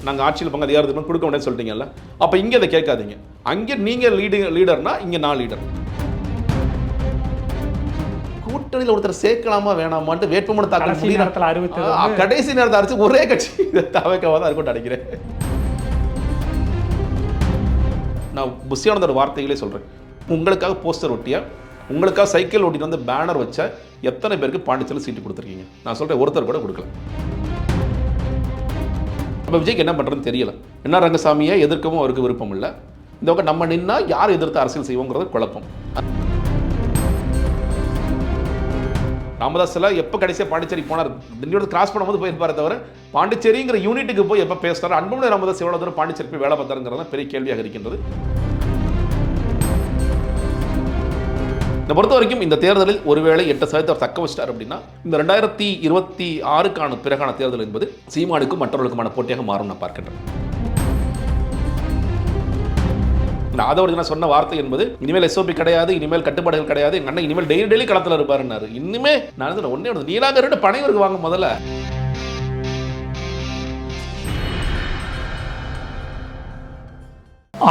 நாங்கள் ஆட்சியில் பங்கு அதிகாரத்துக்கு கொடுக்க முடியாது சொல்லிட்டீங்கல்ல, அப்போ இங்கே அதை கேட்காதீங்க. அங்கே நீங்கள் லீடர்னா இங்கே நான் லீடர். கூட்டணியில் ஒருத்தர் சேர்க்கலாமா வேணாமான்ட்டு வேட்புமனு தாக்கல் கடைசி நேரத்தில் அரைச்சு ஒரே கட்சி தவிர்க்கவா தான் இருக்கும் நினைக்கிறேன். நான் புஷியானந்தோட வார்த்தைகளே சொல்கிறேன். உங்களுக்காக போஸ்டர் ஒட்டிய, உங்களுக்காக சைக்கிள் ஓட்டிட்டு வந்து பேனர் வச்ச எத்தனை பேருக்கு பாண்டிச்சேரியில் சீட்டு கொடுத்துருக்கீங்க? நான் சொல்கிறேன், ஒருத்தர் கூட கொடுக்கல. நம்ம விஜய்க்கு என்ன பண்ணுறதுன்னு தெரியல. என்ன ரங்கசாமியை எதிர்க்கவும் அவருக்கு விருப்பம் இல்லை. இந்த பக்கம் நம்ம நின்னா யார் எதிர்த்து அரசியல் செய்வோங்கிறது குழப்பம். ராமதாஸில் எப்போ கடைசியாக பாண்டிச்சேரி போனார், திண்டியோட கிராஸ் பண்ணும்போது போயிருப்பாரு தவிர பாண்டிச்சேரிங்கிற யூனிட்டுக்கு போய் எப்போ பேசுகிறார், அன்புமணி ராமதாஸ் எவ்வளோ தூரம் பாண்டிச்சேரி போய் வேலை பார்த்தாருங்கிறது பெரிய கேள்வியாக இருக்கின்றது. இதை பொறுத்த வரைக்கும் இந்த தேர்தலில் ஒருவேளை 8% தக்க வச்சிட்டார் அப்படின்னா இந்த 2026க்கான பிறகான தேர்தல் என்பது சீமானுக்கும் மற்றவர்களுக்குமான போட்டியாக மாறும் நான் பார்க்கின்றேன். ஆதவர்கள் சொன்ன வார்த்தை என்பது இனிமேல் எஸ்ஓபி கிடையாது, இனிமேல் கட்டுப்பாடுகள் கிடையாது, எங்க அண்ணன் இனிமேல் டெய்லி களத்தில் இருப்பாருன்னாரு. இன்னுமே நான் ஒன்னே நீலாங்கரோட பனைவருக்கு வாங்க முதல்ல.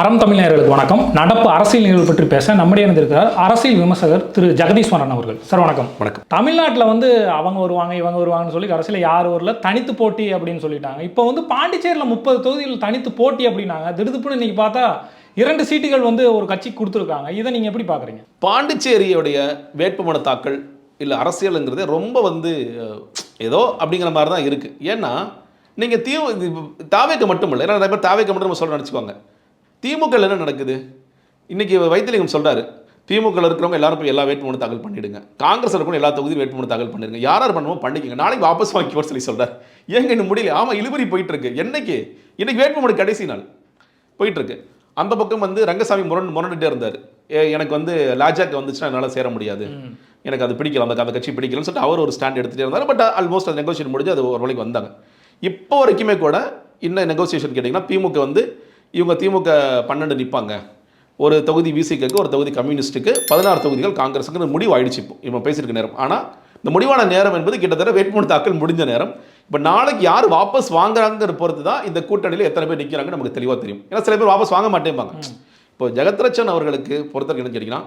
அறம் தமிழர்களுக்கு வணக்கம். நடப்பு அரசியல் நிகழ்வு பற்றி பேச நம்முடைய இருந்திருக்கிறார் அரசியல் விமர்சகர் திரு ஜெகதீஸ்வரன் அவர்கள். சார் வணக்கம். வணக்கம். தமிழ்நாட்டில் அவங்க வருவாங்க இவங்க வருவாங்கன்னு சொல்லி அரசியல் யார் ஊரில் தனித்து போட்டி அப்படின்னு சொல்லிட்டாங்க. இப்போ பாண்டிச்சேரியில் 30 தொகுதிகள் தனித்து போட்டி அப்படின்னாங்க. திடுதுப்புன்னு இன்னைக்கு பார்த்தா 2 சீட்டுகள் ஒரு கட்சிக்கு கொடுத்துருக்காங்க. இதை நீங்கள் எப்படி பார்க்குறீங்க? பாண்டிச்சேரியுடைய வேட்புமனு தாக்கல் இல்லை அரசியலுங்கிறது ரொம்ப ஏதோ அப்படிங்கிற மாதிரி தான் இருக்குது. ஏன்னா நீங்கள் தாவேக்க மட்டும் இல்லை, ஏன்னா நிறைய பேர் தாவேக்க மட்டும் நம்ம சொல்ல நினச்சிக்குவாங்க. திமுக என்ன நடக்குது இன்னைக்கு? வைத்திலிங்கம் சொல்கிறாரு, திமுக இருக்கிறவங்க எல்லாரும் போய் எல்லா வேட்புமனு தாக்கல் பண்ணிவிடுங்க, காங்கிரஸ் இருக்கணும் எல்லா தொகுதியும் வேட்புமனு தாக்கல் பண்ணிடுங்க, யார் பண்ணுவோம் பண்ணிக்கங்க, நாளைக்கு வாபஸ் வாங்கி சொல்லி சொல்கிறார். ஏங்க இன்னும் முடியல? ஆமாம், இழுபறி போயிட்டு இருக்கு. இன்னைக்கு வேட்புமனு கடைசி நாள் போயிட்டு இருக்கு. அந்த பக்கம் ரங்கசாமி முரண்டுட்டே இருந்தார். எனக்கு லாஜாக்கு வந்துச்சுன்னா என்னால் சேர முடியாது, எனக்கு அது பிடிக்கல, அந்த கட்சி பிடிக்கலன்னு சொல்லிட்டு அவர் ஒரு ஸ்டாண்ட் எடுத்துகிட்டே இருந்தார். பட் ஆல்மோஸ்ட் அது நெகோசியேஷன் முடிஞ்சு அது ஒரு வழிக்கு வந்தாங்க. இப்போ வரைக்குமே கூட இன்னும் நெகோசியேஷன் கேட்டிங்கன்னா திமுக 12 நிற்பாங்க, ஒரு தொகுதி விசிக்கு, ஒரு தொகுதி கம்யூனிஸ்ட்டுக்கு, 16 தொகுதிகள் காங்கிரஸுக்கு முடிவு ஆயிடுச்சு இப்போ பேசியிருக்க நேரம். ஆனால் இந்த முடிவான நேரம் என்பது கிட்டத்தட்ட வேட்புமனு தாக்கல் முடிஞ்ச நேரம். இப்போ நாளைக்கு யார் வாபஸ் வாங்குறாங்கிற பொறுத்து தான் இந்த கூட்டணியில் எத்தனை பேர் நிற்கிறாங்கன்னு நமக்கு தெளிவாக தெரியும். ஏன்னா சில பேர் வாபஸ் வாங்க மாட்டேம்பாங்க. இப்போ ஜெகத்ரட்சன் அவர்களுக்கு பொறுத்தவரைக்கும் என்ன கேட்டிங்கன்னா,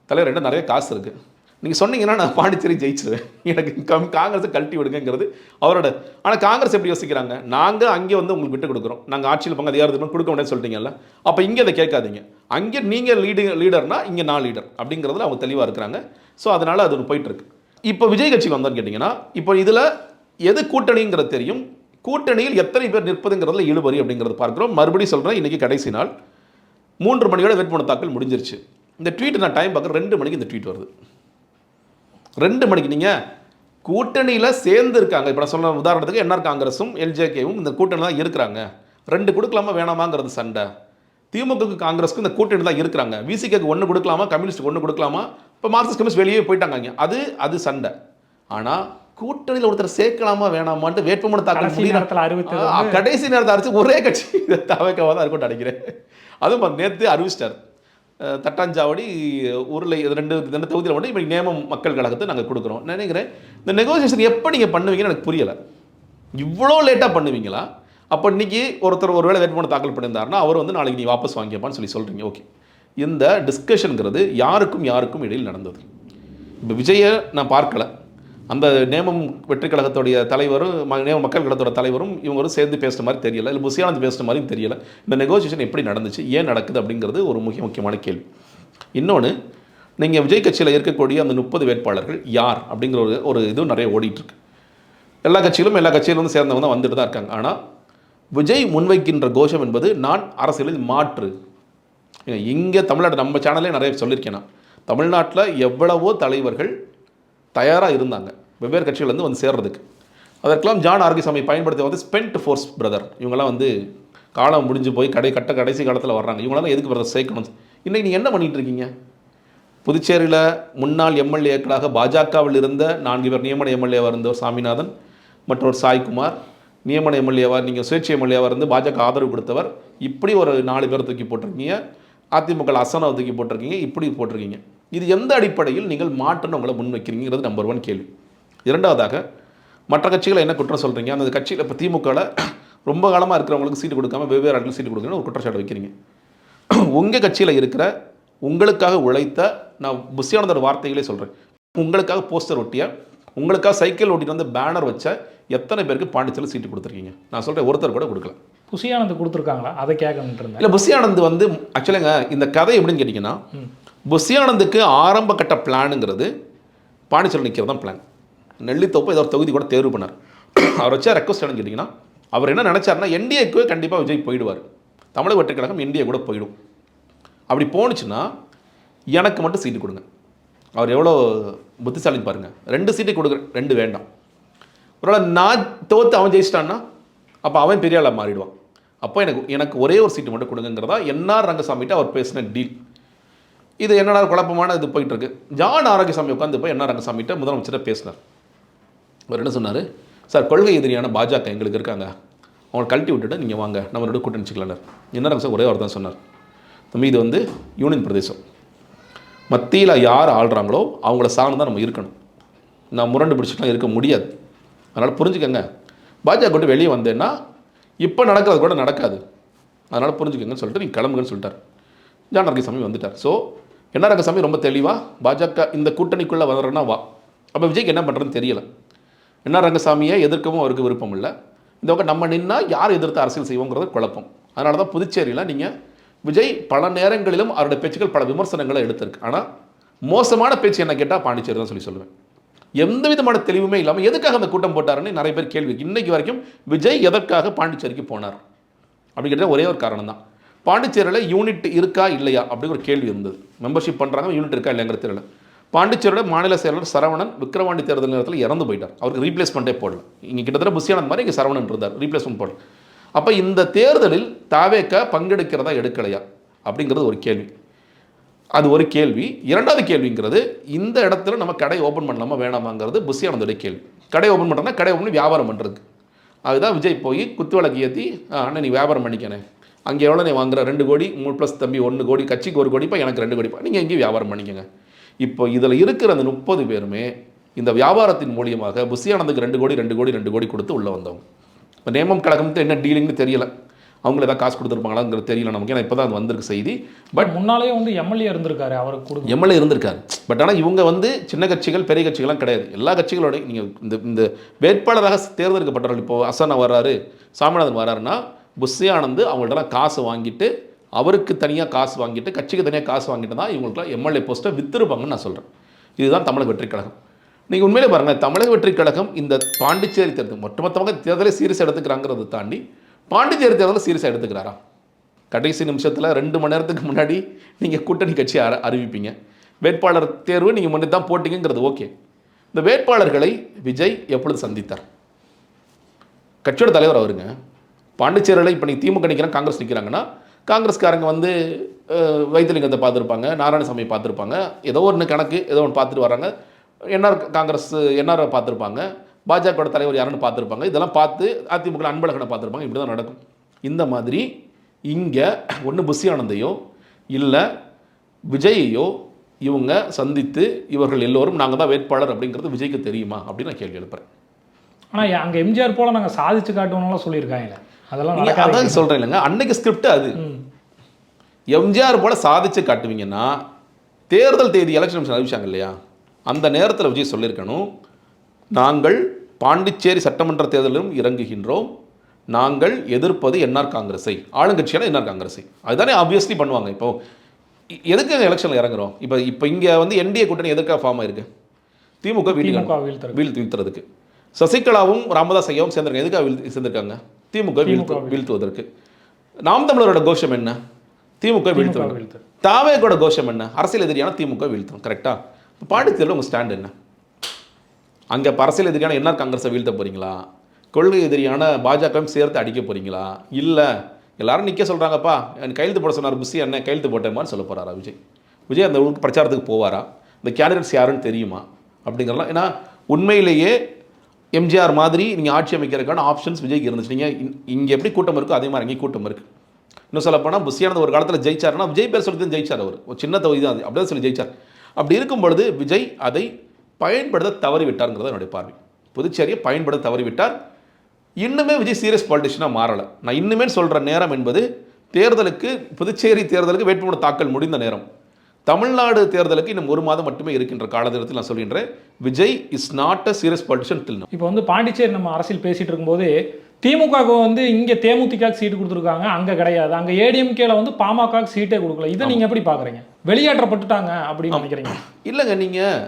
தலைவர் ரெண்டு நிறைய காசு இருக்குது, நீங்கள் சொன்னீங்கன்னா நான் பாண்டிச்சேரி ஜெயிச்சிருவேன், எனக்கு காங்கிரஸை கழட்டி விடுங்கிறது அவரோட. ஆனால் காங்கிரஸ் எப்படி யோசிக்கிறாங்க, நாங்கள் அங்கே உங்களுக்கு விட்டு கொடுக்குறோம், நாங்கள் ஆட்சியில் பங்கு அதிகாரத்துக்கு கொடுக்க முடியாது சொல்லிட்டீங்கல்ல, அப்போ இங்கே அதை கேட்காதீங்க, அங்கே நீங்கள் லீடர்னா இங்கே நான் லீடர் அப்படிங்கிறதுல அவங்க தெளிவாக இருக்கிறாங்க. ஸோ அதனால் அது போயிட்டுருக்கு. இப்போ விஜய் கட்சிக்கு வந்தோன்னு கேட்டிங்கன்னா, இப்போ இதில் எது கூட்டணிங்கிறது தெரியும், கூட்டணியில் எத்தனை பேர் நிற்பதுங்கிறதுல இழுபறி அப்படிங்கிறது பார்க்குறோம். மறுபடியும் சொல்கிறேன், இன்றைக்கி கடைசி நாள் 3 மணியோட வேட்புமனு தாக்கல் முடிஞ்சிருச்சு. இந்த ட்வீட் நான் டைம் பார்க்குறேன், 2 மணிக்கு இந்த ட்வீட் வருது. 2 மணிக்கு நீங்கள் கூட்டணியில் சேர்ந்து இருக்காங்க. இப்போ நான் சொன்ன உதாரணத்துக்கு என்ஆர் காங்கிரஸும் எல்ஜேகேவும் இந்த கூட்டணி தான் இருக்கிறாங்க. 2 கொடுக்கலாமா வேணாமாங்கிறது சண்டை. திமுகவுக்கு காங்கிரஸுக்கு இந்த கூட்டணி தான் இருக்கிறாங்க. விசிகேக்கு 1 கொடுக்கலாமா, கம்யூனிஸ்ட்டுக்கு 1 கொடுக்கலாமா, இப்போ மார்க்சிஸ்ட் கம்யூனிஸ்ட் வெளியே போயிட்டாங்க. அது சண்டை. ஆனால் கூட்டணியில் ஒருத்தர் சேர்க்கலாமா வேணாமான்ட்டு வேட்புமனு தாக்கல் கடைசி நேரத்தை அரைச்சு ஒரே கட்சி தவிர்க்கவா தான் இருக்கும் நினைக்கிறேன். அதுவும் நேற்று அறிவிச்சிட்டார், தட்டாஞ்சாவடி ஊரில் 2 தொகுதியில் மட்டும் இப்போ நேமம் மக்கள் கழகத்தை நாங்கள் கொடுக்குறோம். நினைக்கிறேன் இந்த நெகோசியேஷன் எப்போ நீங்கள் பண்ணுவீங்கன்னு எனக்கு புரியலை. இவ்வளோ லேட்டாக பண்ணுவீங்களா? அப்போ இன்றைக்கி ஒருத்தர் ஒரு வேளை வேட்புமனு தாக்கல் பண்ணியிருந்தாருன்னா அவர் நாளைக்கு நீ வாபஸ் வாங்கிப்பான்னு சொல்கிறீங்க. ஓகே, இந்த டிஸ்கஷனுங்கிறது யாருக்கும் இடையில் நடந்தது. இப்போ விஜயை நான் பார்க்கல, அந்த நேமம் வெற்றி கழகத்துடைய தலைவரும் நேம மக்கள் கழகத்தோட தலைவரும் இவங்களும் சேர்ந்து பேசுகிற மாதிரி தெரியலை, இல்லை புஷியானந்த் பேசுகிற மாதிரியும் தெரியலை. இந்த நெகோசியேஷன் எப்படி நடந்துச்சு, ஏன் நடக்குது அப்படிங்கிறது ஒரு முக்கியமான கேள்வி. இன்னொன்று, நீங்கள் விஜய் கட்சியில் இருக்கக்கூடிய அந்த 30 வேட்பாளர்கள் யார் அப்படிங்கிற ஒரு இதுவும் நிறைய ஓடிட்டுருக்கு. எல்லா கட்சியிலும் சேர்ந்தவங்க தான் வந்துட்டு தான் இருக்காங்க. ஆனால் விஜய் முன்வைக்கின்ற கோஷம் என்பது நான் அரசியலில் மாற்று. இங்கே தமிழ்நாடு நம்ம சேனலே நிறைய சொல்லியிருக்கேன். நான் தமிழ்நாட்டில் எவ்வளவோ தலைவர்கள் தயாராக இருந்தாங்க வெவ்வேறு கட்சிகள் சேர்றதுக்கு. அதற்கெல்லாம் ஜான் ஆரோக்கியசாமி பயன்படுத்தி ஸ்பென்ட் ஃபோர்ஸ் பிரதர், இவங்கெல்லாம் காலம் முடிஞ்சு போய் கடைசி காலத்தில் வர்றாங்க. இவங்களாம் எதுக்கு பிரதர் சேர்க்கணும்? இன்றைக்கி நீங்கள் என்ன பண்ணிகிட்டு இருக்கீங்க? புதுச்சேரியில் முன்னாள் எம்எல்ஏக்களாக பாஜகவில் இருந்த 4 பேர் நியமன எம்எல்ஏவாக இருந்தவர் சாமிநாதன், மற்றொரு சாய்குமார், நியமன எம்எல்ஏவாக நீங்கள் சுயேட்சை எம்எல்ஏவாக இருந்து பாஜக ஆதரவு கொடுத்தவர், இப்படி ஒரு 4 பேர் தூக்கி போட்டிருக்கீங்க. அதிமுக அசனாவை தூக்கி போட்டிருக்கீங்க, இப்படி போட்டிருக்கீங்க. இது எந்த அடிப்படையில் நீங்கள் மாற்றணும் உங்களை முன்வைக்கிறீங்கிறது நம்பர் 1 கேள்வி. இரண்டாவதாக, மற்ற கட்சிகளை என்ன குற்றம் சொல்கிறீங்க? அந்த கட்சியில் இப்போ திமுகவில் ரொம்ப காலமாக இருக்கிறவங்களுக்கு சீட்டு கொடுக்காம வெவ்வேறு இடத்துல சீட்டு கொடுக்கணும்னு ஒரு குற்றச்சாட்டு வைக்கிறீங்க. உங்கள் கட்சியில் இருக்கிற உங்களுக்காக உழைத்த, நான் புஷியானந்தோட வார்த்தைகளே சொல்கிறேன், உங்களுக்காக போஸ்டர் ஒட்டிய, உங்களுக்காக சைக்கிள் ஓட்டிட்டு வந்து பேனர் வச்ச எத்தனை பேருக்கு பாண்டிச்சேரியில் சீட்டு கொடுத்துருக்கீங்க? நான் சொல்கிறேன், ஒருத்தர் கூட கொடுக்கல. புஷியானந்த் கொடுத்துருக்காங்களா? அதை கேட்கணுன்ட்டு இருந்தேன். இல்லை, புஷியானந்த் வந்து ஆக்சுவலாங்க இந்த கதை எப்படின்னு கேட்டிங்கன்னா, புஷியானந்துக்கு ஆரம்ப கட்ட பிளானுங்கிறது பாண்டிச்சேரியில் நிற்கிறது தான் பிளான். நெல்லித்தோப்பு ஏதோ ஒரு தொகுதி கூட தேர்வு பண்ணார். அவர் வச்சா ரெக்வஸ்ட் என்னன்னு கேட்டிங்கன்னா, அவர் என்ன நினச்சாருன்னா, என்டிஏக்கு கண்டிப்பாக விஜய் போயிடுவார், தமிழக வெற்றி கழகம் என்டிஏ கூட போயிடும். அப்படி போணுச்சுன்னா எனக்கு மட்டும் சீட்டு கொடுங்க. அவர் எவ்வளோ புத்திசாலின்னு பாருங்கள். 2 சீட்டு கொடுக்குறேன், 2 வேண்டாம். ஒருவேளை நான் தோற்று அவன் ஜெயிச்சிட்டான்னா அப்போ அவன் பெரிய ஆளாக மாறிடுவான். அப்போ எனக்கு ஒரே ஒரு சீட்டு மட்டும் கொடுங்கிறதா என்ஆர் ரங்கசாமிகிட்ட அவர் பேசின டீல். இது என்னடா குழப்பமான இது போயிட்டுருக்கு. ஜான் ஆரோக்கியசாமி உட்காந்து போய் என்ஆர் ரங்கசாமிகிட்ட முதலமைச்சரை பேசினார். அவர் என்ன சொன்னார், சார் கொள்கை எதிரியான பாஜக எங்களுக்கு இருக்காங்க, அவங்களை கழட்டி விட்டுட்டு நீங்கள் வாங்க, நம்ம 2 கூட்டணி வச்சுக்கலாம்னார். என்ஆர் ரங்கசாமி ஒரே வார்த்தை தான் சொன்னார், தம்பி இது வந்து யூனியன் பிரதேசம், மத்தியில் யார் ஆள்றாங்களோ அவங்கள சார்ந்து தான் நம்ம இருக்கணும், நான் முரண்டு பிடிச்சிட்டுலாம் இருக்க முடியாது, அதனால் புரிஞ்சுக்கங்க, பாஜக கொண்டு வெளியே வந்தேன்னா இப்போ நடக்கிறது கூட நடக்காது, அதனால் புரிஞ்சுக்கங்கன்னு சொல்லிட்டு நீங்கள் கிளம்புங்கன்னு சொல்லிட்டார். ஜான் ரங்கசாமி வந்துட்டார். ஸோ என்ஆர் ரங்கசாமி ரொம்ப தெளிவாக பாஜக இந்த கூட்டணிக்குள்ளே வர்றேன்னா வா. அப்போ விஜய்க்கு என்ன பண்ணுறதுன்னு தெரியலை. என்ஆர் ரங்கசாமியை எதிர்க்கவும் அவருக்கு விருப்பம் இல்லை. இந்த பக்கம் நம்ம நின்னா யார் எதிர்த்து அரசியல் செய்வோங்கிறது குழப்பம். அதனால தான் புதுச்சேரியில் நீங்கள் விஜய் பல நேரங்களிலும் அவருடைய பேச்சுக்கள் பல விமர்சனங்களை எடுத்திருக்கு. ஆனால் மோசமான பேச்சு என்ன கேட்டால் பாண்டிச்சேரி தான் சொல்லுவேன். எந்த விதமான தெளிவுமே இல்லாமல் எதுக்காக அந்த கூட்டம் போட்டாருன்னு நிறைய பேர் கேள்வி. இன்னைக்கு வரைக்கும் விஜய் எதற்காக பாண்டிச்சேரிக்கு போனார் அப்படிங்கிற ஒரே ஒரு காரணம் தான். பாண்டிச்சேரியில் யூனிட் இருக்கா இல்லையா அப்படிங்கிற ஒரு கேள்வி இருந்தது. மெம்பர்ஷிப் பண்ணுறாங்க, யூனிட் இருக்கா இல்லைங்கிற தெரியல. பாண்டிச்சேரியோட மாநில செயலர் சரவணன் விக்கிரவாண்டி தேர்தல் நேரத்தில் இறந்து போயிட்டார். அவருக்கு ரீப்ளேஸ்மெண்ட்டே போடல. இங்கே கிட்டத்தட்ட புஷியானந்த் மாதிரி இங்கே சரவணன் இருந்தார், ரீப்ளேஸ்மெண்ட் போடல. அப்போ இந்த தேர்தலில் தாவேக்கா பங்கெடுக்கிறதா எடுக்கலையா அப்படிங்கிறது ஒரு கேள்வி. அது ஒரு கேள்வி. இரண்டாவது கேள்விங்கிறது, இந்த இடத்துல நம்ம கடை ஓப்பன் பண்ணலாமா வேணாமாங்கிறது புஷியானந்தோடைய கேள்வி. கடை ஓப்பன் பண்ணுறோன்னா கடை ஓப்பன் பண்ணி வியாபாரம் பண்ணுறதுக்கு. அதுதான் விஜய் போய் குத்து விளக்கு ஏற்றி, அண்ணன் நீ வியாபாரம் பண்ணிக்கணே, அங்கே எவ்வளோ நீ வாங்குற 2 கோடி 3+ தம்பி 1 கோடி, கட்சிக்கு 1 கோடிப்பா, எனக்கு 2 கோடிப்பா, நீங்கள் எங்கேயும் வியாபாரம் பண்ணிக்கங்க. இப்போ இதில் இருக்கிற அந்த 30 பேருமே இந்த வியாபாரத்தின் மூலியமாக புஷியானந்துக்கு 2 கோடி 2 கோடி 2 கோடி கொடுத்து உள்ளே வந்தவங்க. இப்போ நேமம் கழகம்ட்டு என்ன டீலிங்னு தெரியல, அவங்கள ஏதாவது காசு கொடுத்துருப்பாங்களாங்கிறது தெரியல நமக்கு. ஏன்னா இப்போ தான் அது வந்திருக்கு செய்தி. பட் முன்னாலே வந்து எம்எல்ஏ இருந்திருக்காரு, அவருக்கு கொடுத்து எம்எல்ஏ இருந்திருக்காரு. பட் ஆனால் இவங்க வந்து சின்ன கட்சிகள் பெரிய கட்சிகள்லாம் கிடையாது. எல்லா கட்சிகளோட நீங்கள் இந்த வேட்பாளராக தேர்ந்தெடுக்கப்பட்டவர்கள், இப்போ அசனா வர்றாரு, சாமிநாதன் வர்றாருன்னா புஷியானந்த் அவங்கள்ட்டலாம் காசு வாங்கிட்டு, அவருக்கு தனியாக காசு வாங்கிட்டு, கட்சிக்கு தனியாக காசு வாங்கிட்டு தான் இவங்களுக்குலாம் எம்எல்ஏ போஸ்ட்டை விற்றுருப்பாங்கன்னு நான் சொல்கிறேன். இதுதான் தமிழக வெற்றி கழகம். நீங்கள் உண்மையிலே பாருங்கள், தமிழக வெற்றி கழகம் இந்த பாண்டிச்சேரி தேர்தல் ஒட்டுமொத்தமாக தேர்தலை சீரியஸாக எடுத்துக்கிறாங்கிறத தாண்டி பாண்டிச்சேரி தேர்தலில் சீரியஸாக எடுத்துக்கிறாரா? கடைசி நிமிஷத்தில் 2 மணி நேரத்துக்கு முன்னாடி நீங்கள் கூட்டணி கட்சி அறிவிப்பீங்க, வேட்பாளர் தேர்வு நீங்கள் முன்னாடி தான் போட்டிங்கிறது ஓகே. இந்த வேட்பாளர்களை விஜய் எப்பொழுது சந்தித்தார்? கட்சியோட தலைவர் அவருங்க. பாண்டிச்சேரியில் இப்போ நீங்கள் திமுக நிற்கிறாங்க, காங்கிரஸ் நிற்கிறாங்கன்னா, காங்கிரஸ்காரங்க வந்து வைத்தியலிங்கத்தை பார்த்துருப்பாங்க, நாராயணசாமியை பார்த்துருப்பாங்க, ஏதோ ஒன்று கணக்கு ஏதோ ஒன்று பார்த்துட்டு வராங்க. என்ஆர் பார்த்துருப்பாங்க, பாஜக தலைவர் யாருன்னு பார்த்துருப்பாங்க. இதெல்லாம் பார்த்து அதிமுக அன்பழகனை பார்த்துருப்பாங்க. இப்படி தான் நடக்கும். இந்த மாதிரி இங்கே ஒன்று புஷியானந்தையோ இல்லை விஜயையோ இவங்க சந்தித்து இவர்கள் எல்லோரும் நாங்கள் தான் வேட்பாளர் அப்படிங்கிறது விஜய்க்கு தெரியுமா அப்படின்னு நான் கேள்வி எழுப்புறேன். ஆனால் அங்கே எம்ஜிஆர் போல் நாங்கள் சாதிச்சு காட்டுவோம்லாம் சொல்லியிருக்காங்க. அதெல்லாம் அதான் சொல்கிறேன் இல்லைங்க, அன்னைக்கு ஸ்கிரிப்ட் அது. எம்ஜிஆர் போல் சாதிச்சு காட்டுவீங்கன்னா தேர்தல் தேதி எலெக்ஷன் அறிவிச்சாங்க இல்லையா, அந்த நேரத்தில் விஜய் சொல்லியிருக்கணும், நாங்கள் பாண்டிச்சேரி சட்டமன்ற தேர்தலிலும் இறங்குகின்றோம், நாங்கள் எதிர்ப்பது என்ஆர் காங்கிரஸை, ஆளுங்கட்சியான என்ஆர் காங்கிரஸை. அதுதானே ஆப்வியஸ்லி பண்ணுவாங்க. இப்போ எதுக்கு எலெக்ஷனில் இறங்குறோம்? இப்போ இங்கே வந்து என்டிஏ கூட்டணி எதுக்காக ஃபார்ம் ஆயிருக்கு? திமுக வீழ்த்துறதுக்கு. சசிகலாவும் ராமதாஸ் ஐயாவும் சேர்ந்துருக்காங்க. எதுக்காக சேர்ந்திருக்காங்க? திமுக வீழ்த்துவதற்கு. நாம் தமிழரோட கோஷம் என்ன? திமுக வீழ்த்துவது. தாவேகோட கோஷம் என்ன? அரசியல் எதிரியான திமுக வீழ்த்தும். கரெக்டா? பாண்டிச்சேரியில் உங்கள் ஸ்டாண்ட் என்ன? அங்கே அரசியல் எதிரியான என்ஆர் காங்கிரஸை வீழ்த்த போகிறீங்களா? கொள்கை எதிரியான பாஜகவும் சேர்த்து அடிக்க போகிறீங்களா? இல்லை எல்லாரும் நிற்க சொல்கிறாங்கப்பா, எனக்கு கையெழுத்து போட சொன்னார் புஷி, அண்ணன் கையெழுத்து போட்டேமான்னு சொல்ல போகிறாரா விஜய்? விஜய் அந்த ஊருக்கு பிரச்சாரத்துக்கு போவாரா? இந்த கேண்டிடேட்ஸ் யாருன்னு தெரியுமா அப்படிங்கிறலாம்? ஏன்னா உண்மையிலேயே எம்ஜிஆர் மாதிரி நீங்கள் ஆட்சி அமைக்கிறதுக்கான ஆப்ஷன்ஸ் விஜய்க்கு இருந்துச்சு. நீங்கள் இங்கே எப்படி கூட்டம் இருக்கோ அதே மாதிரி அங்கேயும் கூட்டம் இருக்குது. இன்னும் சொல்லப்போனால் புஷியானது ஒரு காலத்தில் ஜெயிச்சார்னா விஜய் பேர் சொல்லி தான் ஜெயிச்சார். அவர் ஒரு சின்ன தொகுதி தான், அது அப்படியே சொல்லி ஜெயிச்சார். அப்படி இருக்கும் பொழுது விஜய் அதை பயன்படுத்த தவறிவிட்டார்ங்கிறது என்னுடைய பார்வை. புதுச்சேரியை பயன்படுத்த தவறிவிட்டார். இன்னுமே விஜய் சீரியஸ் பாலிட்டிஷனாக மாறலை. நான் இன்னுமே சொல்கிற நேரம் என்பது தேர்தலுக்கு, புதுச்சேரி தேர்தலுக்கு வேட்புமனு தாக்கல் முடிந்த நேரம். தமிழ்நாடு தேர்தலுக்கு இன்னும் 1 மாதம் மட்டுமே இருக்கின்ற காலத்தில் நான் சொல்கின்றேன், Vijay is not a serious politician till now. இப்போ வந்து பாண்டிச்சேரி நம்ம அரசியல் பேசிட்டு இருக்கும்போது திமுகவுக்கு வந்து இங்கே தேமுதிக சீட்டு கொடுத்துருக்காங்க, அங்கே கிடையாது. அங்கே ஏடிஎம்கேல வந்து பாமக சீட்டே கொடுக்கல. இதை நீங்கள் எப்படி பார்க்குறீங்க? வெளியேற்றப்பட்டுட்டாங்க அப்படின்னு நினைக்கிறீங்க? இல்லைங்க, நீங்கள்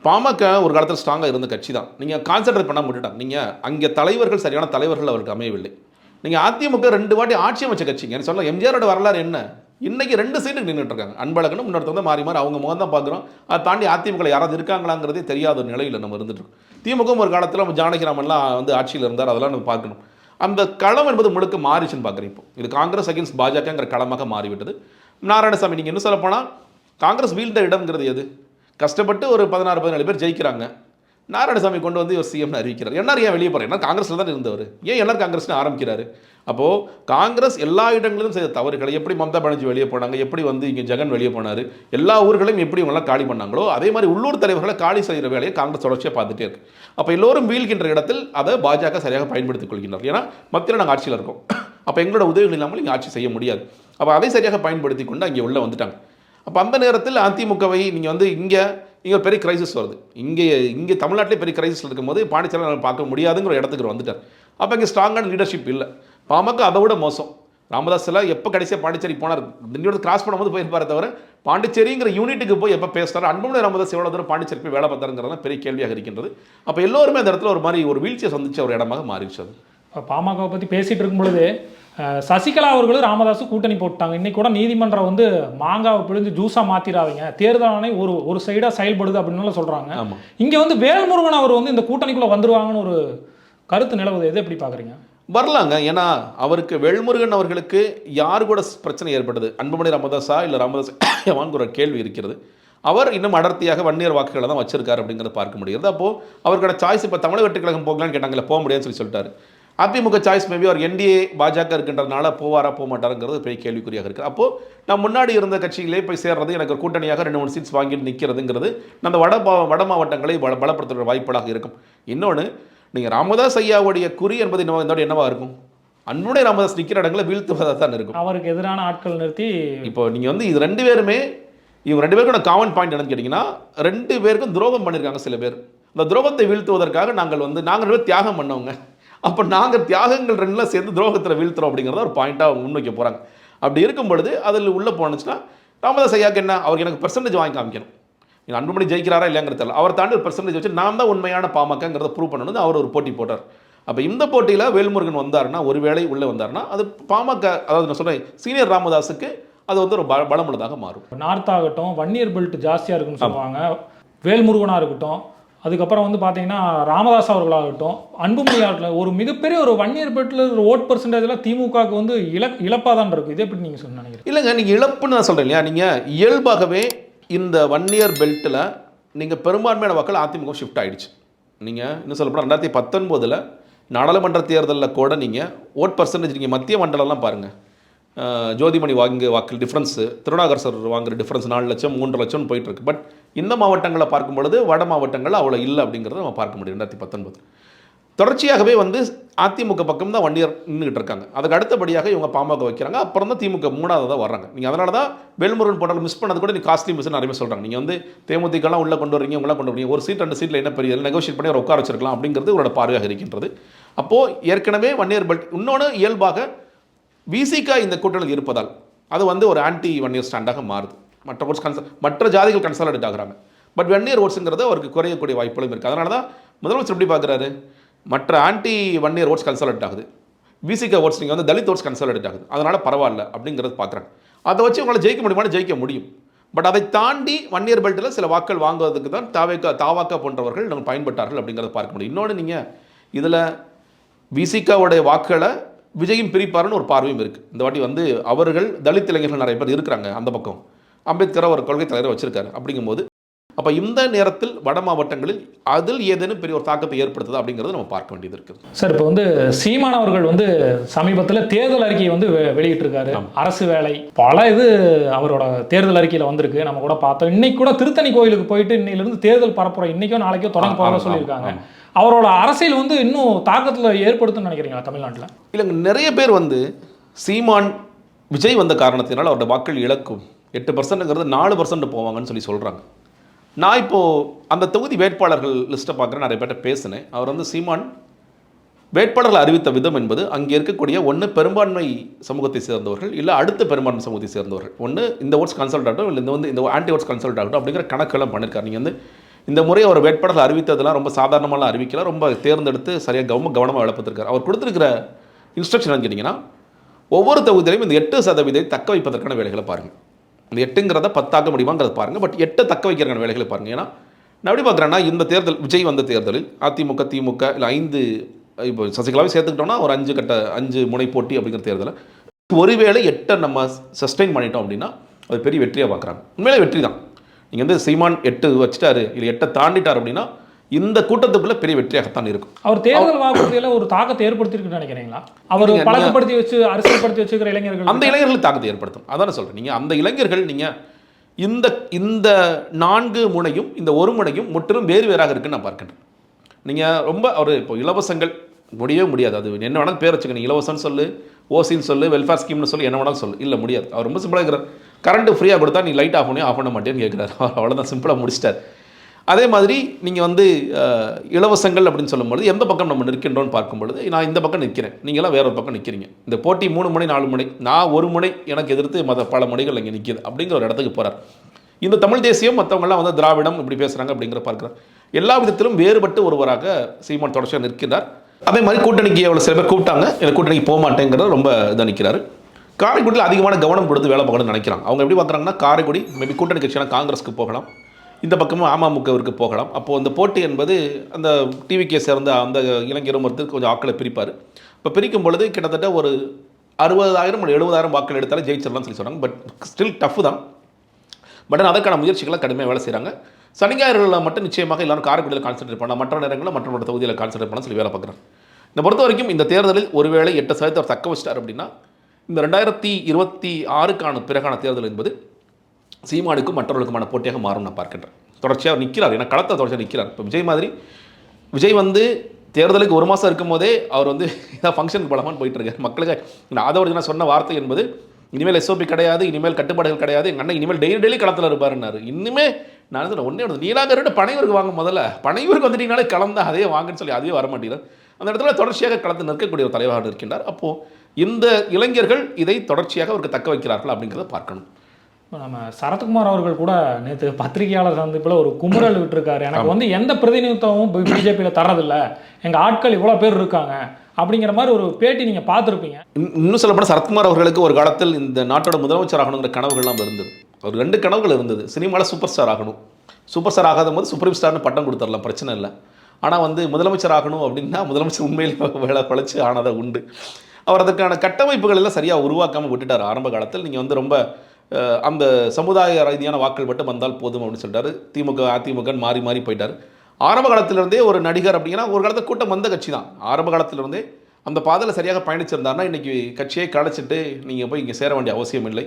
பாமக ஒரு காலத்தில் ஸ்ட்ராங்காக இருந்த கட்சி தான். நீங்கள் கான்சென்ட்ரேட் பண்ண முடிட்டாங்க. நீங்கள் அங்கே தலைவர்கள், சரியான தலைவர்கள் அவருக்கு அமையவில்லை. நீங்கள் அதிமுக 2 வாட்டி ஆட்சி அமைச்ச கட்சிங்க. என்ன சொல்ல, எம்ஜிஆரோட வரலாறு என்ன? இன்னைக்கு 2 சீட்டுக்கு நின்றுட்டு இருக்காங்க. அன்பழகனும் இன்னொருத்தவங்க மாறி மாறி அவங்க முகம் தான் பார்க்குறோம். அதை தாண்டி அதிமுக யாராவது இருக்காங்களாங்கிறதே தெரியாத ஒரு நிலையில் நம்ம இருந்துட்டு இருக்கோம். திமுக ஒரு காலத்தில் நம்ம ஜானகிராமன்லாம் வந்து ஆட்சியில் இருந்தார், அதெல்லாம் நம்ம பார்க்கணும். அந்த களம் என்பது முழுக்க மாறிச்சுன்னு பார்க்குறேன். இப்போ இது காங்கிரஸ் அகேன்ஸ்ட் பாஜகங்கிற களமாக மாறிவிட்டது. நாராயணசாமி நீங்கள் என்ன சொல்ல போனால், காங்கிரஸ் வீழ்ந்த இடம்ங்கிறது எது? கஷ்டப்பட்டு ஒரு 16-17 பேர் ஜெயிக்கிறாங்க. நாராயணசாமி கொண்டு வந்து ஒரு சிஎம்னு அறிவிக்கிறார். என்ஆர் ஏன் வெளியே போகிறார்? ஏன்னா காங்கிரஸில் தான் இருந்தவர். ஏன் என்ஆர் காங்கிரஸ்னு ஆரம்பிக்கிறாரு? அப்போது காங்கிரஸ் எல்லா இடங்களிலும் செய்த தவறுகளை, எப்படி மம்தா பானர்ஜி வெளியே போனாங்க, எப்படி வந்து இங்கே ஜெகன் வெளியே போனார், எல்லா ஊர்களையும் எப்படி இவங்களாம் காலி பண்ணாங்களோ அதே மாதிரி உள்ளூர் தலைவர்களை காலி செய்கிற வேலையை காங்கிரஸ் தொடர்ச்சியாக பார்த்துட்டே இருக்கு. அப்போ எல்லோரும் வீழ்கின்ற இடத்தில் அதை பாஜக சரியாக பயன்படுத்திக் கொள்கின்றனர். ஏன்னா மத்தியில் நாங்கள் ஆட்சியில் இருக்கோம், அப்போ எங்களோட உதவிகள் இல்லாமல் இங்கே ஆட்சி செய்ய முடியாது. அப்போ அதை சரியாக பயன்படுத்தி கொண்டு அங்கே உள்ளே வந்துட்டாங்க. அப்போ அந்த நேரத்தில் அதிமுகவை நீங்கள் வந்து இங்கே ஒரு பெரிய கிரைசிஸ் வருது. இங்கே தமிழ்நாட்டிலே பெரிய கிரைசிஸ் இருக்கும்போது பாண்டிச்சேரியில் பார்க்க முடியாதுங்கிற இடத்துக்கு வந்துட்டார். அப்போ இங்கே ஸ்ட்ராங்கான லீடர்ஷிப் இல்லை. பாமக அதை விட மோசம். ராமதாஸ் எல்லாம் எப்போ கடைசியாக பாண்டிச்சேரி போனார்? திண்டியோட கிராஸ் பண்ணும்போது போயிருப்பாரே தவிர பாண்டிச்சேரிங்கிற யூனிட்டுக்கு போய் எப்போ பேசுகிறார்? அன்புமணி ராமதாஸ் எவ்வளோ தூரம் பாண்டிச்சேரி போய் வேலை பார்த்தாருங்கிறது பெரிய கேள்வியாக இருக்கின்றது. அப்போ எல்லோருமே அந்த இடத்துல ஒரு மாதிரி ஒரு வீழ்ச்சியை சந்திச்ச ஒரு இடமாக மாறிடுச்சு. அது இப்போ பாமகவை பற்றி பேசிகிட்டு இருக்கும் பொழுது சசிகலா அவர்களும் ராமதாஸும் கூட்டணி போட்டாங்க. இன்னைக்கு கூட நீதிமன்றம் வந்து மாங்காவை பிழிஞ்சு ஜூஸாக மாற்றிடாதீங்க, தேர்தல் ஆணையம் ஒரு சைடாக செயல்படுது அப்படின்னு சொல்கிறாங்க. இங்கே வந்து வேல்முருகன் அவர் வந்து இந்த கூட்டணிக்குள்ளே வந்துருவாங்கன்னு ஒரு கருத்து நிலவுது. எது எப்படி பார்க்குறீங்க? வரலாங்க. ஏன்னா அவருக்கு, வேல்முருகன் அவர்களுக்கு யார் கூட பிரச்சனை ஏற்பட்டது? அன்புமணி ராமதாஸா இல்லை ராமதாஸ் ஒரு கேள்வி இருக்கிறது. அவர் இன்னும் அடர்த்தியாக வன்னியர் வாக்குகளை தான் வச்சிருக்காரு அப்படிங்கிறத பார்க்க முடிகிறது. அப்போது அவருக்கான சாய்ஸ் இப்போ தமிழக வெற்றி கழகம் போகலான்னு கேட்டாங்களே, போக முடியாதுன்னு சொல்லிட்டாரு. அதிமுக சாய்ஸ் மேபி அவர் என்டிஏ பாஜக இருக்கின்றதுனால போவாரா போக மாட்டாருங்கிறது பெரிய கேள்விக்குறியாக இருக்குது. அப்போது நான் முன்னாடி இருந்த கட்சிகளே போய் சேர்றது, எனக்கு ஒரு கூட்டணியாக 2-3 சீட்ஸ் வாங்கிட்டு நிற்கிறதுங்கிறது அந்த வட மாவட்டங்களை பலப்படுத்துகிற வாய்ப்புகளாக இருக்கும். இன்னொன்று, நீங்கள் ராமதாஸ் ஐயாவுடைய குறி என்பது என்னவா இருக்கும்? அன்புடைய ராமதாஸ் நிற்கிற இடங்களை வீழ்த்துவதாக தான் இருக்கும். அவருக்கு எதிரான ஆட்கள் நிறுத்தி இப்போ நீங்கள் வந்து இது 2 பேருமே, இவங்க 2 பேருக்கும் காமன் பாயிண்ட் என்னன்னு கேட்டிங்கன்னா, 2 பேருக்கும் துரோகம் பண்ணியிருக்காங்க சில பேர். அந்த துரோகத்தை வீழ்த்துவதற்காக நாங்கள் 2 பேர் தியாகம் பண்ணவங்க. அப்போ நாங்கள் தியாகங்கள் 2 சேர்ந்து துரோகத்தில் வீழ்த்துறோம் அப்படிங்கிறத ஒரு பாயிண்ட்டாக முன்வைக்க போகிறாங்க. அப்படி இருக்கும் பொழுது அதில் உள்ளே போனுச்சுன்னா ராமதாஸ் ஐயாவுக்கு என்ன, அவருக்கு எனக்கு பெர்சன்டேஜ் வாங்கி காமிக்கணும். நீங்கள் அன்புமணி ஜெயிக்கிறாரா இல்லைங்கிறது தெரியல, அவர் தாண்டி ஒரு பெர்சன்டேஜ் வச்சு நான் தான் உண்மையான பாமகங்கிறத ப்ரூவ் பண்ணணும். அவர் ஒரு போட்டி போட்டார். அப்போ இந்த போட்டியில் வேல்முருகன் வந்தாருன்னா, ஒருவேளை உள்ளே வந்தாருன்னா, அது பாமக, அதாவது நான் சொல்கிறேன் சீனியர் ராமதாஸுக்கு அது வந்து ஒரு பலமுள்ளதாக மாறும். நார்த் ஆகட்டும், வன்னியர் பெல்ட் ஜாஸ்தியாக இருக்குன்னு சொல்லுவாங்க. வேல்முருகனாக இருக்கட்டும், அதுக்கப்புறம் வந்து பார்த்தீங்கன்னா ராமதாஸ் அவர்களாகட்டும், அன்புமணி ஆகட்டும், ஒரு மிகப்பெரிய ஒரு வன்னியர் பெல்ட்டில் ஒரு ஓட் பர்சன்டேஜில் திமுகவுக்கு வந்து இழப்பாக தான் இருக்குது. இதே எப்படி நீங்கள் நினைக்கிறீங்க? இல்லைங்க, நீங்கள் இழப்புன்னு நான் சொல்கிறேன் இல்லையா? நீங்கள் இயல்பாகவே இந்த வன்னியர் பெல்ட்டில் நீங்கள் பெரும்பான்மையான வாக்கள் அதிமுக ஷிஃப்ட் ஆகிடுச்சு. நீங்கள் இன்னும் சொல்லப்போனால் 2019 நாடாளுமன்ற தேர்தலில் கூட நீங்கள் ஓட் பர்சன்டேஜ், நீங்கள் மத்திய மண்டலம்லாம் பாருங்கள், ஜோதிமணி வாக்கு டிஃப்ரென்ஸு, திருநாகர் வாங்குற டிஃப்ரென்ஸ் 4 லட்சம் 3 லட்சம்னு போயிட்டுருக்கு. பட் இந்த மாவட்டங்களை பார்க்கும் பொழுது வட மாவட்டங்கள் அவ்வளோ இல்லை அப்படிங்கிறத நம்ம பார்க்க முடியும். 2019 தொடர்ச்சியாகவே வந்து அதிமுக பக்கம் தான் வன்னியர் நின்றுக்கிட்டு இருக்காங்க. அதுக்கு அடுத்தபடியாக இவங்க பாமக வைக்கிறாங்க. அப்புறம் தான் திமுக 3வது தான் வர்றாங்க. நீங்கள் அதனால தான் வேல்முருகன் போட்டாலும் மிஸ் பண்ணது கூட நீ காஸ்ட்லி மிஸ்ன்னு நிறைய சொல்கிறாங்க. நீங்கள் வந்து தேமுதிகலாம் உள்ளே கொண்டு வரீங்க, உங்களாம் கொண்டு வரீங்க, ஒரு சீட் 2 சீட்டில் என்ன பெரிய நெகோஷியேட் பண்ணி அவர் உட்கார வச்சிருக்கலாம் அப்படிங்கிறது உங்களோட பார்வையாக இருக்கின்றது. அப்போது ஏற்கனவே வன்னியர் பெல்ட், இன்னொன்று இயல்பாக விசிகா இந்த கூட்டணியில் இருப்பதால் அது வந்து ஒரு ஆன்டி வன்னியர் ஸ்டாண்டாக மாறுது. மற்ற ஜாதிகள் கன்சாலிடேட் ஆகுறாங்க. பட் வன்னியர் ஓட்ஸுங்கிறது அவருக்கு குறையக்கூடிய வாய்ப்புகளும் இருக்குது. அதனால தான் முதலமைச்சர் எப்படி பார்க்குறாரு, மற்ற ஆன்டி வன்னியர் ஓட்ஸ் கன்சாலிடேட் ஆகுது, விசிகா ஓட்ஸ் நீங்கள் வந்து தலித் ஓட்ஸ் கன்சாலிடேட் ஆகுது, அதனால் பரவாயில்ல அப்படிங்கிறது பார்க்குறாங்க. அதை வச்சு உங்களால் ஜெயிக்க முடியுமான்னு ஜெயிக்க முடியும். பட் அதை தாண்டி வன்னியர் பெல்ட்டில் சில வாக்கள் வாங்குவதற்கு தான் தாவாக்கா போன்றவர்கள் நாங்கள் பயன்பட்டார்கள் அப்படிங்கிறத பார்க்க முடியும். இன்னொன்று, நீங்கள் இதில் விசிகாவுடைய வாக்களை விஜயும் பிரிப்பாருன்னு ஒரு பார்வையும் இருக்குது. இந்த வாட்டி வந்து அவர்கள் தலித் இளைஞர்கள் நிறைய பேர் இருக்கிறாங்க அந்த பக்கம். அம்பேத்கரை ஒரு கொள்கை தலைவரை வச்சிருக்காரு. அப்படிங்கும்போது அப்போ இந்த நேரத்தில் வட மாவட்டங்களில் அதில் ஏதேனும் பெரிய ஒரு தாக்கத்தை ஏற்படுத்துது அப்படிங்கிறது நம்ம பார்க்க வேண்டியது இருக்குது. சார், இப்போ வந்து சீமான் அவர்கள் வந்து சமீபத்தில் தேர்தல் அறிக்கையை வந்து வெளியிட்டிருக்காரு. அரசு வேலை பல இது அவரோட தேர்தல் அறிக்கையில் வந்திருக்கு, நம்ம கூட பார்த்தோம். இன்னைக்கு கூட திருத்தணி கோயிலுக்கு போயிட்டு இன்னையிலிருந்து தேர்தல் பரப்புரை இன்னைக்கோ நாளைக்கோ தொடங்க போகிறதா சொல்லியிருக்காங்க. அவரோட அரசியல் வந்து இன்னும் தாக்கத்தில் ஏற்படுத்துன்னு நினைக்கிறீங்களா தமிழ்நாட்டில்? இல்லைங்க, நிறைய பேர் வந்து சீமான் விஜய் வந்த காரணத்தினால் அவரோட வாக்கள் இழக்கும் 8%ங்கிறது 4% போவாங்கன்னு சொல்கிறாங்க. நான் இப்போது அந்த தொகுதி வேட்பாளர்கள் லிஸ்ட்டை பார்க்குறேன், நிறைய பேர்ட்ட பேசினேன். அவர் வந்து சீமான் வேட்பாளர்கள் அறிவித்த விதம் என்பது அங்கே இருக்கக்கூடிய ஒன்று பெரும்பான்மை சமூகத்தை சேர்ந்தவர்கள், இல்லை அடுத்த பெரும்பான்மை சமூகத்தை சேர்ந்தவர்கள், ஒன்று இந்த ஓட்ஸ் கன்சல்ட் ஆகட்டும், இல்லை இந்த ஆன்டி ஓட்ஸ் கன்சல்ட் ஆகட்டும் அப்படிங்கிற கணக்கெல்லாம் பண்ணியிருக்காரு. நீங்கள் வந்து இந்த முறை அவர் வேட்பாளர்கள் அறிவித்ததெல்லாம் ரொம்ப சாதாரணமாக அறிவிக்கல, ரொம்ப தேர்ந்தெடுத்து சரியாக கவனமாக வளர்ப்பதற்கார். அவர் கொடுத்துருக்கிற இன்ஸ்ட்ரக்ஷன் கேட்டிங்கன்னா, ஒவ்வொரு தொகுதியிலையும் இந்த 8% தக்க வைப்பதற்கான வேலைகளை பாருங்கள். இந்த 8ங்கிறத 10 ஆக்க முடியுமாங்கிறத பாருங்கள். பட் 8 தக்க வைக்கிறதுக்கான வேலைகளை பாருங்கள். ஏன்னா நான் எப்படி பார்க்குறேன்னா, இந்த தேர்தல் விஜய் வந்த தேர்தலில் அதிமுக திமுக இல்லை 5 இப்போ சசிகலாவை சேர்த்துக்கிட்டோம்னா ஒரு 5 முனை போட்டி அப்படிங்கிற தேர்தலில் ஒருவேளை 8 நம்ம சஸ்டெயின் பண்ணிட்டோம் அப்படின்னா அது பெரிய வெற்றியாக பார்க்குறாங்க. உண்மையிலே வெற்றி தான். நீங்கள் வந்து சீமான் 8 வச்சுட்டாரு இல்லை 8 தாண்டிட்டார் அப்படின்னா இந்த கூட்டத்துக்குள்ள பெரிய வெற்றியாகத்தான் இருக்கும். அவர் தேர்தல் வாக்குறுதியில் ஒரு தாக்கத்தை ஏற்படுத்திருக்குன்னு நினைக்கிறீங்களா? அவர் பழக்கப்படுத்தி வச்சு அரசியல்படுத்தி வச்சுக்கிற இளைஞர்கள், அந்த இளைஞர்களுக்கு தாக்கத்தை ஏற்படுத்தும். அதான சொல்கிறேன். நீங்கள் அந்த இளைஞர்கள் நீங்கள் இந்த 4 முனையும் இந்த ஒரு முனையும் முற்றிலும் வேறாக இருக்குன்னு நான் பார்க்கின்றேன். நீங்கள் ரொம்ப அவர் இப்போ இலவசங்கள் முடியவே முடியாது. அது என்ன வேணாலும் பேர் வச்சுக்கணும். இலவசம்னு சொல்லு, ஓசின்னு சொல்லு, வெல்ஃபேர் ஸ்கீம்னு சொல்லி என்ன வேணாலும் சொல்லு, இல்லை முடியாது. அவர் ரொம்ப சிம்பிளாக இருக்கிறார். கரண்ட்டு ஃப்ரீயாக கொடுத்தா நீ லைட் ஆஃப் பண்ண மாட்டேன்னு கேட்குறாரு. அவ்வளோதான், சிம்பிளாக முடிச்சிட்டார். அதே மாதிரி நீங்கள் வந்து இலவசங்கள் அப்படின்னு சொல்லும்பொழுது எந்த பக்கம் நம்ம நிற்கின்றோன்னு பார்க்கும்பொழுது நான் இந்த பக்கம் நிற்கிறேன், நீங்களாம் வேற ஒரு பக்கம் நிற்கிறீங்க. இந்த போட்டி 3 முனை 4 முனை, நான் ஒரு முனை எனக்கு எதிர்த்து பல முனைகள் இங்கே நிற்கிது அப்படிங்கிற ஒரு இடத்துக்கு போகிறார். இந்த தமிழ் தேசியம் மற்றவங்களாம் வந்து திராவிடம் இப்படி பேசுகிறாங்க அப்படிங்கிற பார்க்குறார். எல்லா விதத்திலும் வேறுபட்டு ஒருவராக சீமான் தொடர்ச்சியாக நிற்கிறார். அதே மாதிரி கூட்டணிக்கு எவ்வளோ சில பேர் கூப்பிட்டாங்க, எனக்கு கூட்டணிக்கு போக மாட்டேங்கிறது ரொம்ப இதாக நிற்கிறாரு. காரைக்குடியில் அதிகமான கவனம் கொடுத்து வேலை பார்க்கணும்னு நினைக்கிறாங்க. அவங்க எப்படி பார்க்குறாங்கன்னா, காரைக்குடி மேபி கூட்டணி கட்சியான காங்கிரஸுக்கு போகலாம், இந்த பக்கமும் அமமுகவிற்கு போகலாம். அப்போது அந்த போட்டி என்பது அந்த டிவிக்கே சேர்ந்த அந்த இளைஞரும் ஒருத்தர் கொஞ்சம் ஆக்களை பிரிப்பார். இப்போ பிரிக்கும் பொழுது கிட்டத்தட்ட ஒரு 60,000 70,000 வாக்கள் எடுத்தாலும் ஜெயிச்சிடலாம்னு சொல்லி சொன்னாங்க. பட் ஸ்டில் டஃப் தான். பட் அதற்கான முயற்சிகளை கடுமையாக வேலை செய்கிறாங்க. சனி ஞாயிறுகளில் மட்டும் நிச்சயமாக எல்லாரும் காரைக்குடியில் கான்சன்ட்ரேட் பண்ணலாம், மற்ற நேரங்களில் மற்றவரோட தொகுதியில் கான்சன்ட்ரேட் பண்ண சொல்லி வேலை பார்க்குறாங்க. இந்த பொறுத்த வரைக்கும் இந்த தேர்தலில் ஒருவேளை 8% அவர் தக்க வச்சிட்டார் அப்படின்னா இந்த 2026க்கான பிறகான தேர்தல் என்பது சீமானுக்கும் மற்றவர்களுக்குமான போட்டியாக மாறும் நான் பார்க்கின்றேன். தொடர்ச்சியாக நிற்கிறார், ஏன்னா களத்தை தொடர்ச்சியாக நிற்கிறார். இப்போ விஜய் வந்து தேர்தலுக்கு 1 மாதம் இருக்கும் போதே அவர் வந்து ஏதாவது ஃபங்க்ஷனுக்கு போகலாமான்னு போயிட்டு இருக்காரு. மக்களுக்கு ஆதவர்ஜனா சொன்ன வார்த்தை என்பது இனிமேல் எஸ்ஓபி கிடையாது, இனிமேல் கட்டுப்பாடுகள் கிடையாது, எங்கள் அண்ணன் இனிமேல் டெய்லி களத்தில் இருப்பாருன்னாரு. இன்னுமே நான் வந்து ஒன்றே நீலாகரோட பனையூருக்கு வாங்க, முதல்ல பனையூருக்கு வந்துட்டீங்கனாலே கலந்தா அதே வாங்கன்னு சொல்லி அதுவே வரமாட்டேங்கிறார். அந்த இடத்துல தொடர்ச்சியாக களத்தில் நிற்கக்கூடிய ஒரு தலைவராக இருக்கின்றார். அப்போது இந்த இளைஞர்கள் இதை தொடர்ச்சியாக அவருக்கு தக்க வைக்கிறார்கள் அப்படிங்கிறத பார்க்கணும். நம்ம சரத்குமார் அவர்கள் கூட நேற்று பத்திரிகையாளர் சந்திப்பில் ஒரு குமுறல் விட்டுருக்காரு. எனக்கு வந்து எந்த பிரதிநிதித்துவமும் பிஜேபியில் தரதில்லை, எங்கள் ஆட்கள் இவ்வளோ பேர் இருக்காங்க அப்படிங்கிற மாதிரி ஒரு பேட்டி நீங்கள் பார்த்துருப்பீங்க. இன்னும் சொல்லப்போனால் சரத்குமார் அவர்களுக்கு ஒரு காலத்தில் இந்த நாட்டோட முதலமைச்சர் ஆகணுங்கிற கனவுகள்லாம் இருந்தது. ஒரு 2 கனவுகள் இருந்தது. சினிமாவில் சூப்பர் ஸ்டார் ஆகணும், சூப்பர் ஸ்டார் ஆகாத போது சுப்ரீம் ஸ்டார்னு பட்டம் கொடுத்துடலாம், பிரச்சனை இல்லை. ஆனால் வந்து முதலமைச்சர் ஆகணும் அப்படின்னா முதலமைச்சர் உண்மையில் வேலை பழச்சு ஆனதை உண்டு. அவர் அதற்கான கட்டமைப்புகள் எல்லாம் சரியாக உருவாக்காமல் விட்டுட்டார் ஆரம்ப காலத்தில். நீங்கள் வந்து ரொம்ப அந்த சமுதாய ரீதியான வாக்கள் மட்டும் வந்தால் போதும் அப்படின்னு சொல்லிட்டாரு. திமுக அதிமுக மாறி போயிட்டார். ஆரம்ப காலத்திலிருந்தே ஒரு நடிகர் அப்படின்னா ஒரு காலத்தில் கூட்டம் வந்த கட்சி தான். ஆரம்ப காலத்திலிருந்தே அந்த பாதையில் சரியாக பயணிச்சிருந்தாருன்னா இன்றைக்கி கட்சியை கலைச்சிட்டு நீங்கள் போய் இங்கே சேர வேண்டிய அவசியம் இல்லை.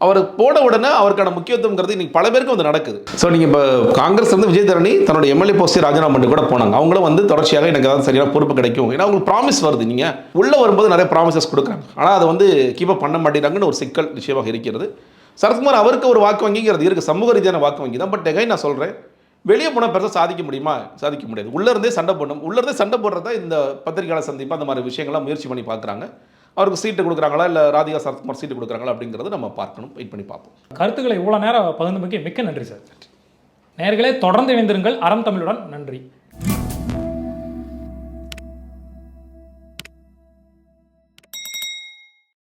அவர் போன உடனே அவருக்கான முக்கியத்துவங்கிறது இன்றைக்கி பல பேருக்கு வந்து நடக்குது. ஸோ நீங்கள் இப்போ காங்கிரஸ் வந்து விஜய் தரணி தன்னோட எம்எல்ஏ போஸ்ட்டை ராஜினாமா பண்ணி கூட போனாங்க. அவங்களும் வந்து தொடர்ச்சியாக எனக்கு ஏதாவது சரியான பொறுப்பு கிடைக்கும், ஏன்னா அவங்களுக்கு ப்ராமிஸ் வருது. நீங்கள் உள்ளே வரும்போது நிறைய ப்ராமிசஸ் கொடுக்குறாங்க, ஆனால் அதை வந்து கீப்பப் பண்ண மாட்டேங்கிறாங்கன்னு ஒரு சிக்கல் நிச்சயமாக இருக்கிறது. சரத்குமார் அவருக்கு ஒரு வாக்கு வங்கிங்கிறது இருக்குது, சமூக ரீதியான வாக்கு வங்கி தான். பட் எகை நான் சொல்கிறேன், வெளியே போனால் பெருசாக சாதிக்க முடியுமா? சாதிக்க முடியாது. உள்ளேருந்தே சண்டை போடணும். உள்ளேருந்தே சண்டை போடுறதா இந்த பத்திரிகையாளர் சந்திப்பு அந்த மாதிரி விஷயங்கள்லாம் முயற்சி பண்ணி பார்க்குறாங்க. அவருக்கு சீட்டு கொடுக்குறாங்களா இல்லை ராதிகா சரத்குமார் சீட்டு கொடுக்குறாங்களா அப்படிங்கிறது நம்ம பார்க்கணும், வெயிட் பண்ணி பார்ப்போம். கருத்துக்களை இவ்வளோ நேரம் பகிர்ந்தமைக்கு மிக்க நன்றி சார். நேயர்களே, தொடர்ந்து இணைந்திருங்கள் அறம் தமிழுடன். நன்றி.